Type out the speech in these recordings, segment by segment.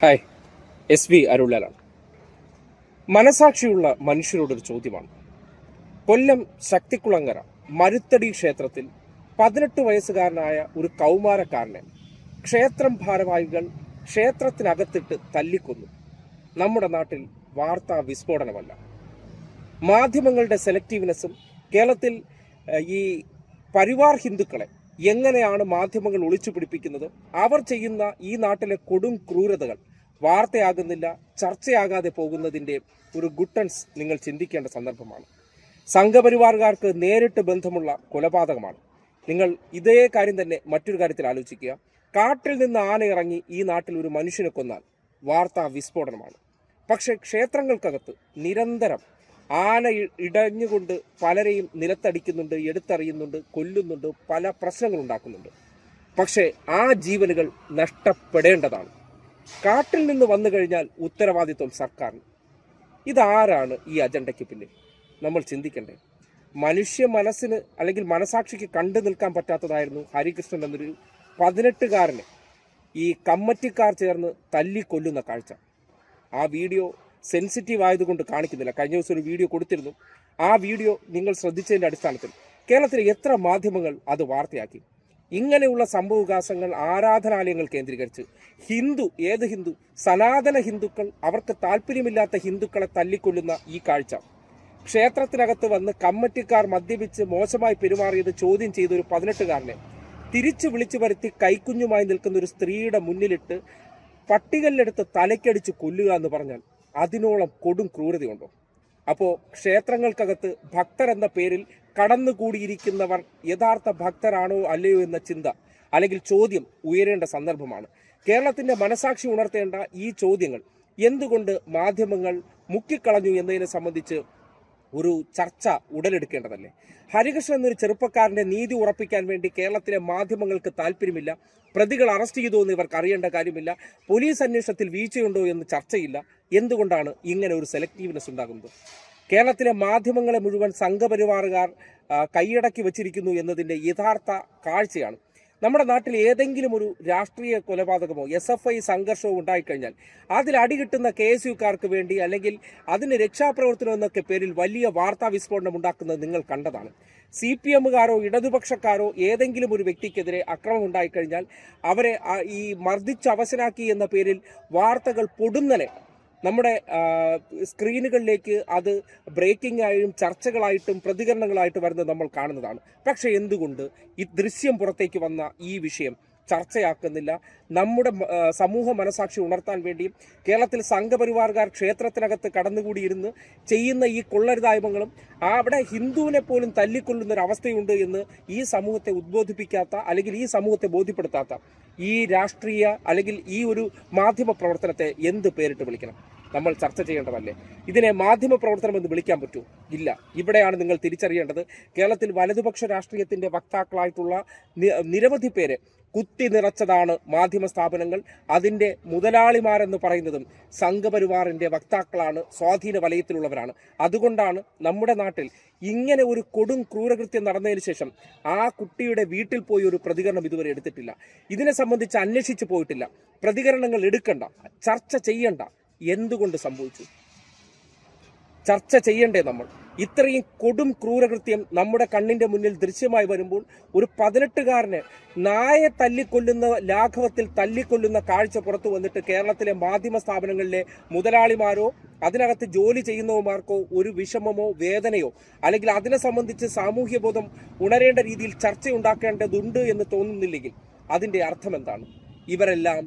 Hi, S V അരുളലാണ്. മനസാക്ഷിയുള്ള മനുഷ്യരോടൊരു ചോദ്യമാണ്. കൊല്ലം ശക്തികുളങ്ങര മരുത്തടി ക്ഷേത്രത്തിൽ 18 വയസ്സുകാരനായ ഒരു കൗമാരക്കാരനെ ക്ഷേത്രം ഭാരവാഹികൾ ക്ഷേത്രത്തിനകത്തിട്ട് തല്ലിക്കൊന്നു. നമ്മുടെ നാട്ടിൽ വാർത്താ വിസ്ഫോടനമല്ല. മാധ്യമങ്ങളുടെ സെലക്റ്റീവ്നെസ്സും കേരളത്തിൽ ഈ പരിവാർ ഹിന്ദുക്കളെ എങ്ങനെയാണ് മാധ്യമങ്ങൾ ഒളിച്ചു പിടിപ്പിക്കുന്നത്, അവർ ചെയ്യുന്ന ഈ നാട്ടിലെ കൊടും ക്രൂരതകൾ വാർത്തയാകുന്നില്ല, ചർച്ചയാകാതെ പോകുന്നതിൻ്റെ ഒരു ഗുട്ടൻസ് നിങ്ങൾ ചിന്തിക്കേണ്ട സന്ദർഭമാണ്. സംഘപരിവാറുകാർക്ക് നേരിട്ട് ബന്ധമുള്ള കൊലപാതകമാണ്. നിങ്ങൾ ഇതേ കാര്യം തന്നെ മറ്റൊരു കാര്യത്തിൽ ആലോചിക്കുക. കാട്ടിൽ നിന്ന് ആന ഇറങ്ങി ഈ നാട്ടിൽ ഒരു മനുഷ്യനെ കൊന്നാൽ വാർത്താ വിസ്ഫോടനമാണ്. പക്ഷേ ക്ഷേത്രങ്ങൾക്കകത്ത് നിരന്തരം ആന ഇടഞ്ഞുകൊണ്ട് പലരെയും നിലത്തടിക്കുന്നുണ്ട്, എടുത്തറിയുന്നുണ്ട്, കൊല്ലുന്നുണ്ട്, പല പ്രശ്നങ്ങൾ ഉണ്ടാക്കുന്നുണ്ട്. പക്ഷേ ആ ജീവനുകൾ നഷ്ടപ്പെടേണ്ടതാണ്. കാട്ടിൽ നിന്ന് വന്നു കഴിഞ്ഞാൽ ഉത്തരവാദിത്വം സർക്കാരിന്. ഇതാരാണ് ഈ അജണ്ടയ്ക്ക് പിന്നിൽ? നമ്മൾ ചിന്തിക്കണ്ടേ? മനുഷ്യ മനസ്സിന് അല്ലെങ്കിൽ മനസാക്ഷിക്ക് കണ്ടു നിൽക്കാൻ പറ്റാത്തതായിരുന്നു ഹരികൃഷ്ണൻ എന്നൊരു 18കാരനെ ഈ കമ്മറ്റിക്കാർ ചേർന്ന് തല്ലിക്കൊല്ലുന്ന കാഴ്ച. ആ വീഡിയോ സെൻസിറ്റീവ് ആയതുകൊണ്ട് കാണിക്കുന്നില്ല. കഴിഞ്ഞ ദിവസം ഒരു വീഡിയോ കൊടുത്തിരുന്നു. ആ വീഡിയോ നിങ്ങൾ ശ്രദ്ധിച്ചതിൻ്റെ അടിസ്ഥാനത്തിൽ കേരളത്തിലെ എത്ര മാധ്യമങ്ങൾ അത് വാർത്തയാക്കി? ഇങ്ങനെയുള്ള സംഭവവികാസങ്ങൾ ആരാധനാലയങ്ങൾ കേന്ദ്രീകരിച്ച് ഏത് ഹിന്ദു, സനാതന ഹിന്ദുക്കൾ, അവർക്ക് താല്പര്യമില്ലാത്ത ഹിന്ദുക്കളെ തല്ലിക്കൊല്ലുന്ന ഈ കാഴ്ച, ക്ഷേത്രത്തിനകത്ത് വന്ന് കമ്മറ്റിക്കാർ മദ്യപിച്ച് മോശമായി പെരുമാറിയത് ചോദ്യം ചെയ്ത ഒരു 18കാരനെ തിരിച്ചു വിളിച്ചു വരുത്തി കൈക്കുഞ്ഞുമായി നിൽക്കുന്ന ഒരു സ്ത്രീയുടെ മുന്നിലിട്ട് പട്ടികല്ലെടുത്ത് തലയ്ക്കടിച്ച് കൊല്ലുക എന്ന് പറഞ്ഞാൽ അതിനോളം കൊടും ക്രൂരതയുണ്ടോ? അപ്പോൾ ക്ഷേത്രങ്ങൾക്കകത്ത് ഭക്തർ എന്ന പേരിൽ കടന്നുകൂടിയിരിക്കുന്നവർ യഥാർത്ഥ ഭക്തരാണോ അല്ലയോ എന്ന ചിന്ത അല്ലെങ്കിൽ ചോദ്യം ഉയരേണ്ട സന്ദർഭമാണ്. കേരളത്തിൻ്റെ മനസാക്ഷി ഉണർത്തേണ്ട ഈ ചോദ്യങ്ങൾ എന്തുകൊണ്ട് മാധ്യമങ്ങൾ മുക്കിക്കളഞ്ഞു എന്നതിനെ സംബന്ധിച്ച് ഒരു ചർച്ച ഉടലെടുക്കേണ്ടതല്ലേ? ഹരികൃഷ്ണൻ എന്നൊരു ചെറുപ്പക്കാരൻ്റെ നീതി ഉറപ്പിക്കാൻ വേണ്ടി കേരളത്തിലെ മാധ്യമങ്ങൾക്ക് താല്പര്യമില്ല. പ്രതികൾ അറസ്റ്റ് ചെയ്തോ എന്ന് ഇവർക്ക് അറിയേണ്ട കാര്യമില്ല. പോലീസ് അന്വേഷണത്തിൽ വീഴ്ചയുണ്ടോ എന്ന് ചർച്ചയില്ല. എന്തുകൊണ്ടാണ് ഇങ്ങനെ ഒരു സെലക്റ്റീവ്നെസ് ഉണ്ടാകുന്നത്? കേരളത്തിലെ മാധ്യമങ്ങളെ മുഴുവൻ സംഘപരിവാറുകാർ കൈയടക്കി വച്ചിരിക്കുന്നു എന്നതിൻ്റെ യഥാർത്ഥ കാഴ്ചയാണ്. നമ്മുടെ നാട്ടിൽ ഏതെങ്കിലും ഒരു രാഷ്ട്രീയ കൊലപാതകമോ SFI സംഘർഷമോ ഉണ്ടായിക്കഴിഞ്ഞാൽ അതിൽ അടികിട്ടുന്ന KSUക്കാർക്ക് വേണ്ടി അല്ലെങ്കിൽ അതിന് രക്ഷാപ്രവർത്തനം എന്നൊക്കെ പേരിൽ വലിയ വാർത്താ വിസ്ഫോടനം ഉണ്ടാക്കുന്നത് നിങ്ങൾ കണ്ടതാണ്. CPMകാരോ ഇടതുപക്ഷക്കാരോ ഏതെങ്കിലും ഒരു വ്യക്തിക്കെതിരെ അക്രമം ഉണ്ടായിക്കഴിഞ്ഞാൽ അവരെ ഈ മർദ്ദിച്ച് അവശനാക്കി എന്ന പേരിൽ വാർത്തകൾ പൊടുന്നനെ നമ്മുടെ സ്ക്രീനുകളിലേക്ക് അത് ബ്രേക്കിംഗ് ആയും ചർച്ചകളായിട്ടും പ്രതികരണങ്ങളായിട്ട് വരുന്നത് നമ്മൾ കാണുന്നതാണ്. പക്ഷേ എന്തുകൊണ്ട് ഈ ദൃശ്യം പുറത്തേക്ക് വന്ന ഈ വിഷയം ചർച്ചയാക്കുന്നില്ല? നമ്മുടെ സമൂഹ മനസാക്ഷി ഉണർത്താൻ വേണ്ടിയും കേരളത്തിൽ സംഘപരിവാറുകാർ ക്ഷേത്രത്തിനകത്ത് കടന്നുകൂടിയിരുന്ന് ചെയ്യുന്ന ഈ കൊള്ളരുതായ്മകളും അവിടെ ഹിന്ദുവിനെ പോലും തല്ലിക്കൊല്ലുന്ന ഒരു അവസ്ഥയുണ്ട് എന്ന് ഈ സമൂഹത്തെ ഉദ്ബോധിപ്പിക്കാത്ത അല്ലെങ്കിൽ ഈ സമൂഹത്തെ ബോധ്യപ്പെടുത്താത്ത ഈ രാഷ്ട്രീയ അല്ലെങ്കിൽ ഈ ഒരു മാധ്യമ പ്രവർത്തനത്തെ എന്ത് പേരിട്ട് വിളിക്കണം? നമ്മൾ ചർച്ച ചെയ്യേണ്ടതല്ലേ? ഇതിനെ മാധ്യമ പ്രവർത്തനം എന്ന് വിളിക്കാൻ പറ്റൂ? ഇല്ല. ഇവിടെയാണ് നിങ്ങൾ തിരിച്ചറിയേണ്ടത്. കേരളത്തിൽ വലതുപക്ഷ രാഷ്ട്രീയത്തിൻ്റെ വക്താക്കളായിട്ടുള്ള നിരവധി പേരെ കുത്തി നിറച്ചതാണ് മാധ്യമ സ്ഥാപനങ്ങൾ. അതിൻ്റെ മുതലാളിമാരെന്ന് പറയുന്നതും സംഘപരിവാറിൻ്റെ വക്താക്കളാണ്, സ്വാധീന വലയത്തിലുള്ളവരാണ്. അതുകൊണ്ടാണ് നമ്മുടെ നാട്ടിൽ ഇങ്ങനെ ഒരു കൊടും ക്രൂരകൃത്യം നടന്നതിന് ശേഷം ആ കുട്ടിയുടെ വീട്ടിൽ പോയി ഒരു പ്രതികരണം ഇതുവരെ എടുത്തിട്ടില്ല. ഇതിനെ സംബന്ധിച്ച് അന്വേഷിച്ച് പോയിട്ടില്ല. പ്രതികരണങ്ങൾ എടുക്കണ്ട, ചർച്ച ചെയ്യണ്ട. എന്തുകൊണ്ട് സംഭവിച്ചു? ചർച്ച ചെയ്യണ്ടേ നമ്മൾ? ഇത്രയും കൊടും ക്രൂരകൃത്യം നമ്മുടെ കണ്ണിൻ്റെ മുന്നിൽ ദൃശ്യമായി വരുമ്പോൾ ഒരു 18കാരനെ നായെ തല്ലിക്കൊല്ലുന്ന ലാഘവത്തിൽ തല്ലിക്കൊല്ലുന്ന കാഴ്ച പുറത്തു വന്നിട്ട് കേരളത്തിലെ മാധ്യമ സ്ഥാപനങ്ങളിലെ മുതലാളിമാരോ അതിനകത്ത് ജോലി ചെയ്യുന്നവന്മാർക്കോ ഒരു വിഷമമോ വേദനയോ അല്ലെങ്കിൽ അതിനെ സംബന്ധിച്ച് സാമൂഹ്യബോധം ഉണരേണ്ട രീതിയിൽ ചർച്ചയുണ്ടാക്കേണ്ടതുണ്ട് എന്ന് തോന്നുന്നില്ലെങ്കിൽ അതിൻ്റെ അർത്ഥം എന്താണ്? ഇവരെല്ലാം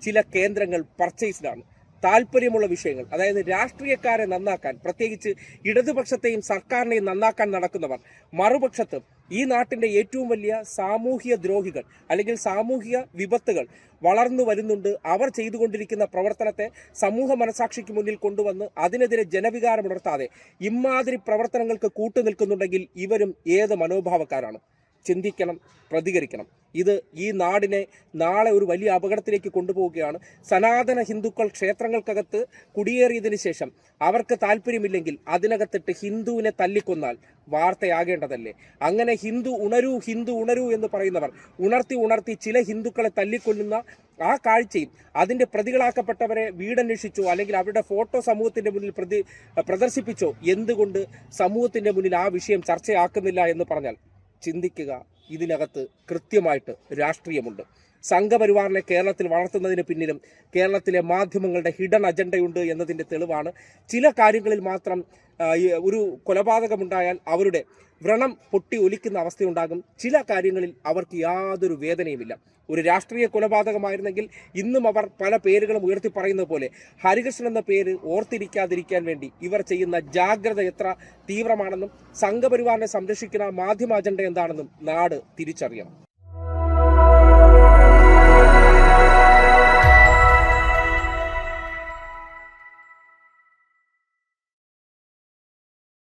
ചില കേന്ദ്രങ്ങൾ പർച്ചേസ്ഡാണ്. താല്പര്യമുള്ള വിഷയങ്ങൾ, അതായത് രാഷ്ട്രീയക്കാരെ നന്നാക്കാൻ, പ്രത്യേകിച്ച് ഇടതുപക്ഷത്തെയും സർക്കാരിനെയും നന്നാക്കാൻ നടക്കുന്നവർ, മറുപക്ഷത്ത് ഈ നാട്ടിൻ്റെ ഏറ്റവും വലിയ സാമൂഹ്യ ദ്രോഹികൾ അല്ലെങ്കിൽ സാമൂഹിക വിപത്തുകൾ വളർന്നു വരുന്നുണ്ട്. അവർ ചെയ്തുകൊണ്ടിരിക്കുന്ന പ്രവർത്തനത്തെ സമൂഹ മനസാക്ഷിക്ക് മുന്നിൽ കൊണ്ടുവന്ന് അതിനെതിരെ ജനവികാരം ഉണർത്താതെ ഇമാതിരി പ്രവർത്തനങ്ങൾക്ക് കൂട്ടുനിൽക്കുന്നുണ്ടെങ്കിൽ ഇവരും ഏത് മനോഭാവക്കാരാണ്? ചിന്തിക്കണം, പ്രതികരിക്കണം. ഇത് ഈ നാടിനെ നാളെ ഒരു വലിയ അപകടത്തിലേക്ക് കൊണ്ടുപോവുകയാണ്. സനാതന ഹിന്ദുക്കൾ ക്ഷേത്രങ്ങൾക്കകത്ത് കുടിയേറിയതിനു ശേഷം അവർക്ക് താല്പര്യമില്ലെങ്കിൽ അതിനകത്തിട്ട് ഹിന്ദുവിനെ തല്ലിക്കൊന്നാൽ വാർത്തയാകേണ്ടതല്ലേ? അങ്ങനെ ഹിന്ദു ഉണരൂ എന്ന് പറയുന്നവർ ഉണർത്തി ചില ഹിന്ദുക്കളെ തല്ലിക്കൊല്ലുന്ന ആ കാഴ്ചയും അതിൻ്റെ പ്രതികളാക്കപ്പെട്ടവരെ വീടന്വേഷിച്ചോ അല്ലെങ്കിൽ അവരുടെ ഫോട്ടോ സമൂഹത്തിൻ്റെ മുന്നിൽ പ്രദർശിപ്പിച്ചോ എന്തുകൊണ്ട് സമൂഹത്തിൻ്റെ മുന്നിൽ ആ വിഷയം ചർച്ചയാക്കുന്നില്ല എന്ന് പറഞ്ഞാൽ ചിന്തിക്കുക. ഇതിനകത്ത് കൃത്യമായിട്ട് രാഷ്ട്രീയമുണ്ട്. സംഘപരിവാറിനെ കേരളത്തിൽ വളർത്തുന്നതിന് പിന്നിലും കേരളത്തിലെ മാധ്യമങ്ങളുടെ ഹിഡൻ അജണ്ടയുണ്ട് എന്നതിൻ്റെ തെളിവാണ്. ചില കാര്യങ്ങളിൽ മാത്രം ഒരു കൊലപാതകമുണ്ടായാൽ അവരുടെ വ്രണം പൊട്ടി ഒലിക്കുന്ന അവസ്ഥയുണ്ടാകും. ചില കാര്യങ്ങളിൽ അവർക്ക് യാതൊരു വേദനയുമില്ല. ഒരു രാഷ്ട്രീയ കൊലപാതകമായിരുന്നെങ്കിൽ ഇന്നും അവർ പല പേരുകളും ഉയർത്തി പറയുന്നത് പോലെ ഹരികൃഷ്ണൻ എന്ന പേര് ഓർത്തിരിക്കാതിരിക്കാൻ വേണ്ടി ഇവർ ചെയ്യുന്ന ജാഗ്രത എത്ര തീവ്രമാണെന്നും സംഘപരിവാറിനെ സംരക്ഷിക്കുന്ന മാധ്യമ അജണ്ട എന്താണെന്നും നാട് തിരിച്ചറിയണം.